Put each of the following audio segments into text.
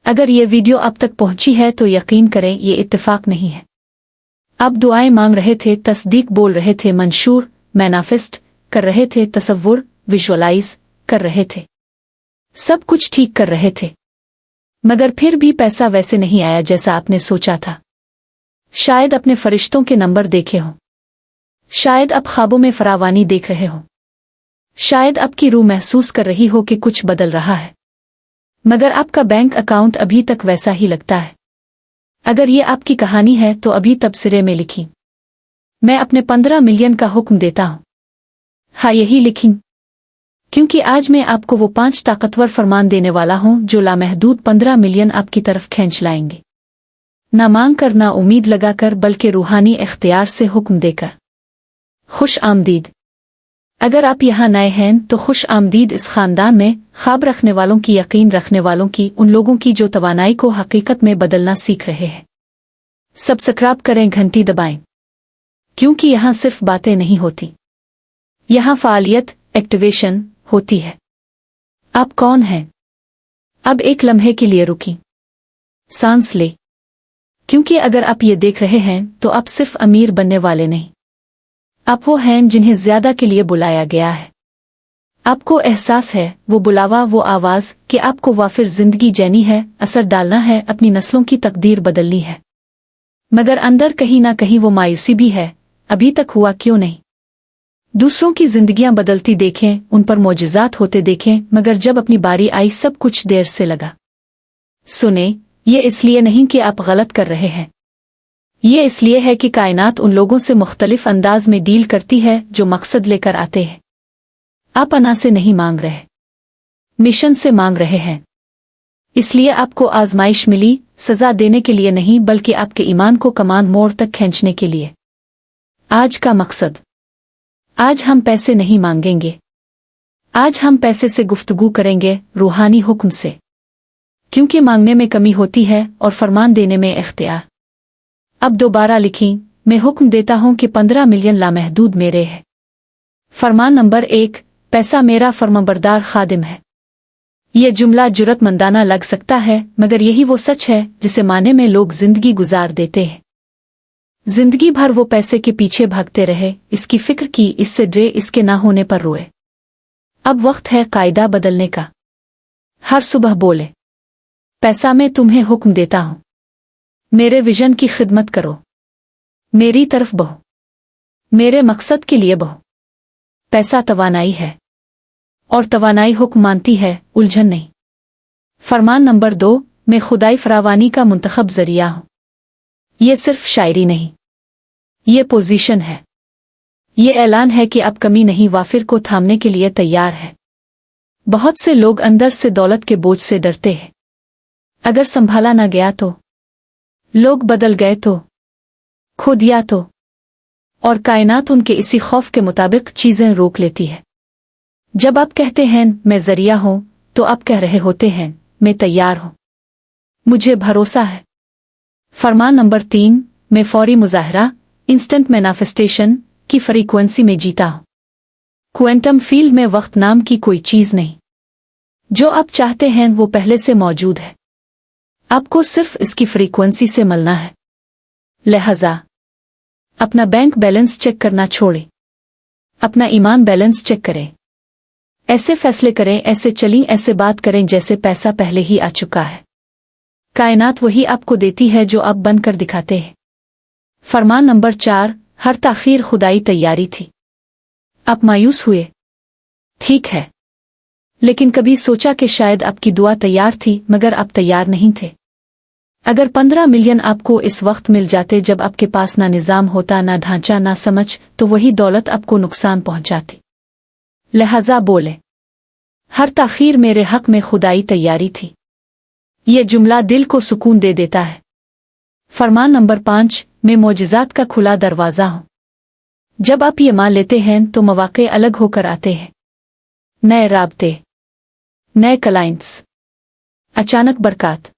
अगर ये वीडियो अब तक पहुंची है तो यकीन करें ये इत्तेफाक नहीं है। आप दुआएं मांग रहे थे, तस्दीक बोल रहे थे, मंशूर मैनिफेस्ट कर रहे थे, तसव्वुर विजुअलाइज कर रहे थे, सब कुछ ठीक कर रहे थे, मगर फिर भी पैसा वैसे नहीं आया जैसा आपने सोचा था। शायद अपने फरिश्तों के नंबर देखे हों, शायद अब ख्वाबों में फरावानी देख रहे हों, शायद आपकी रूह महसूस कर रही हो कि कुछ बदल रहा है, मगर आपका बैंक अकाउंट अभी तक वैसा ही लगता है। अगर ये आपकी कहानी है तो अभी तबसरे में लिखी, मैं अपने 15 मिलियन का हुक्म देता हूं। हाँ, यही लिखी, क्योंकि आज मैं आपको वो 5 ताकतवर फरमान देने वाला हूं जो लामहदूद 15 मिलियन आपकी तरफ खींच लाएंगे, ना मांग कर, ना उम्मीद लगाकर, बल्कि रूहानी इख्तियार से हुक्म देकर। खुश आमदीद। अगर आप यहाँ नए हैं तो खुश आमदीद इस खानदान में, ख्वाब रखने वालों की, यकीन रखने वालों की, उन लोगों की जो तवानाई को हकीकत में बदलना सीख रहे हैं। सब्सक्राइब करें, घंटी दबाएं, क्योंकि यहाँ सिर्फ बातें नहीं होती, यहाँ फालियत, एक्टिवेशन होती है। आप कौन हैं? अब एक लम्हे के लिए रुकी, सांस ले, क्योंकि अगर आप ये देख रहे हैं तो आप सिर्फ अमीर बनने वाले नहीं, आप वो हैं जिन्हें ज्यादा के लिए बुलाया गया है। आपको एहसास है, वो बुलावा, वो आवाज कि आपको वाफिर जिंदगी जीनी है, असर डालना है, अपनी नस्लों की तकदीर बदलनी है, मगर अंदर कहीं ना कहीं वो मायूसी भी है, अभी तक हुआ क्यों नहीं। दूसरों की जिंदगियां बदलती देखें, उन पर मोजिज़ात होते देखें, मगर जब अपनी बारी आई सब कुछ देर से लगा। सुने, ये इसलिए नहीं कि आप गलत कर रहे हैं, ये इसलिए है कि कायनात उन लोगों से मुख्तलिफ अंदाज में डील करती है जो मकसद लेकर आते हैं। आप अना से नहीं मांग रहे, मिशन से मांग रहे हैं, इसलिए आपको आजमाइश मिली, सजा देने के लिए नहीं, बल्कि आपके ईमान को कमान मोड़ तक खींचने के लिए। आज का मकसद, आज हम पैसे नहीं मांगेंगे, आज हम पैसे से गुफ्तगू करेंगे, रूहानी हुक्म से, क्योंकि मांगने में कमी होती है और फरमान देने में इख्तियार। अब दोबारा लिखें, मैं हुक्म देता हूं कि 15 मिलियन लामहदूद मेरे हैं। फरमान नंबर 1, पैसा मेरा फर्माबरदार खादिम है। यह जुमला जुर्रतमंदाना लग सकता है, मगर यही वो सच है जिसे माने में लोग जिंदगी गुजार देते हैं। जिंदगी भर वो पैसे के पीछे भागते रहे, इसकी फिक्र की, इससे डरे, इसके ना होने पर रोए। अब वक्त है कायदा बदलने का। हर सुबह बोले, पैसा मैं तुम्हें हुक्म देता हूं, मेरे विजन की खिदमत करो, मेरी तरफ बहो, मेरे मकसद के लिए बहो। पैसा तवानाई है और तवानाई हुक्म मानती है, उलझन नहीं। फरमान नंबर 2, मैं खुदाई फरावानी का मुंतखब जरिया हूं। ये सिर्फ शायरी नहीं, ये पोजीशन है, ये ऐलान है कि अब कमी नहीं, वाफिर को थामने के लिए तैयार है। बहुत से लोग अंदर से दौलत के बोझ से डरते हैं, अगर संभाला ना गया तो, लोग बदल गए तो, खो दिया तो, और कायनात उनके इसी खौफ के मुताबिक चीजें रोक लेती है। जब आप कहते हैं मैं जरिया हूं, तो आप कह रहे होते हैं मैं तैयार हूं, मुझे भरोसा है। फरमान नंबर 3, मैं फौरी मुजाहरा, इंस्टेंट मैनिफेस्टेशन की फ्रीक्वेंसी में जीता हूं। क्वांटम फील्ड में वक्त नाम की कोई चीज नहीं, जो आप चाहते हैं वो पहले से मौजूद है, आपको सिर्फ इसकी फ्रीक्वेंसी से मिलना है। लिहाजा अपना बैंक बैलेंस चेक करना छोड़ें, अपना ईमान बैलेंस चेक करें। ऐसे फैसले करें, ऐसे चलें, ऐसे बात करें जैसे पैसा पहले ही आ चुका है। कायनात वही आपको देती है जो आप बनकर दिखाते हैं। फरमान नंबर 4, हर ताखीर खुदाई तैयारी थी। आप मायूस हुए, ठीक है, लेकिन कभी सोचा कि शायद आपकी दुआ तैयार थी, मगर आप तैयार नहीं थे। अगर 15 मिलियन आपको इस वक्त मिल जाते जब आपके पास ना निजाम होता, ना ढांचा, ना समझ, तो वही दौलत आपको नुकसान पहुंचाती। लिहाजा बोले, हर ताखीर मेरे हक में खुदाई तैयारी थी। ये जुमला दिल को सुकून दे देता है। फरमान नंबर 5, मैं मोजिज़ात का खुला दरवाज़ा हूं। जब आप ये मान लेते हैं तो मौक़े अलग होकर आते हैं, नए राब्ते, नए क्लाइंट्स, अचानक बरकत,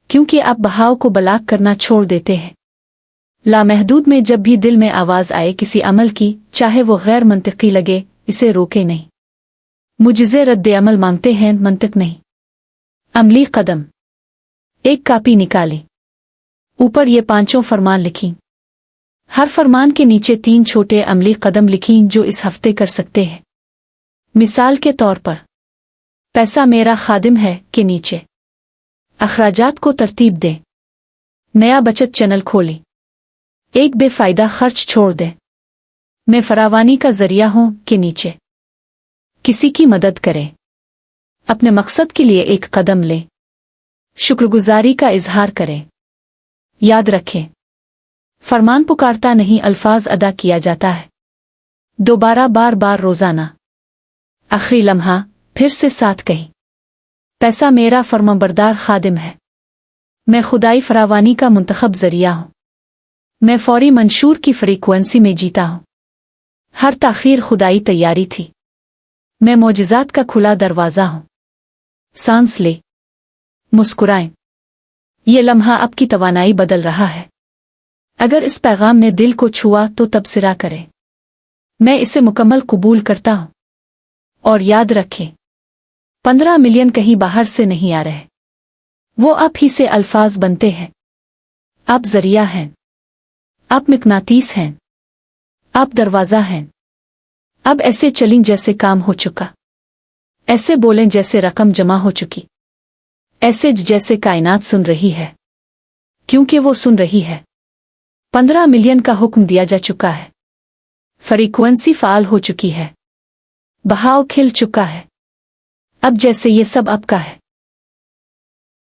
क्योंकि आप बहाव को ब्लॉक करना छोड़ देते हैं। लामहदूद में जब भी दिल में आवाज आए किसी अमल की, चाहे वो गैर मंतिकी लगे, इसे रोके नहीं। मुझसे रद्द अमल मांगते हैं, मंतिक नहीं। अमली कदम एक कापी निकाली। ऊपर ये 5 फरमान लिखीं। हर फरमान के नीचे 3 छोटे अमली कदम लिखीं जो इस हफ्ते कर सकते हैं। मिसाल के तौर पर, पैसा मेरा खादिम है के नीचे अखराजात को तरतीब दें। नया बचत चैनल खोलें। एक बेफायदा खर्च छोड़ दें। मैं फरावानी का जरिया हूं के नीचे किसी की मदद करें। अपने मकसद के लिए एक कदम लें। शुक्रगुजारी का इजहार करें। याद रखें, फरमान पुकारता नहीं, अल्फाज अदा किया जाता है। दोबारा बार बार रोजाना। आखिरी लम्हा फिर से साथ कहीं। पैसा मेरा फरमाबरदार खादिम है। मैं खुदाई फरावानी का मुंतखब जरिया हूं। मैं फौरी मंशूर की फ्रीक्वेंसी में जीता हूं। हर ताखीर खुदाई तैयारी थी। मैं मोजिज़ात का खुला दरवाज़ा हूं। सांस ले, मुस्कुराएं। ये लम्हा आपकी तवानाई बदल रहा है। अगर इस पैगाम ने दिल को छुआ तो तबसरा करें। मैं इसे मुकम्मल कबूल करता हूं। और याद रखें, 15 मिलियन कहीं बाहर से नहीं आ रहे, वो आप ही से अल्फाज बनते हैं। आप जरिया हैं। आप मिकनातीस हैं। आप दरवाज़ा हैं। अब ऐसे चलें जैसे काम हो चुका। ऐसे बोलें जैसे रकम जमा हो चुकी। ऐसे जैसे कायनात सुन रही है, क्योंकि वो सुन रही है। 15 मिलियन का हुक्म दिया जा चुका है। फ्रीक्वेंसी फाल हो चुकी है। बहाव खिल चुका है। अब जैसे ये सब आपका है।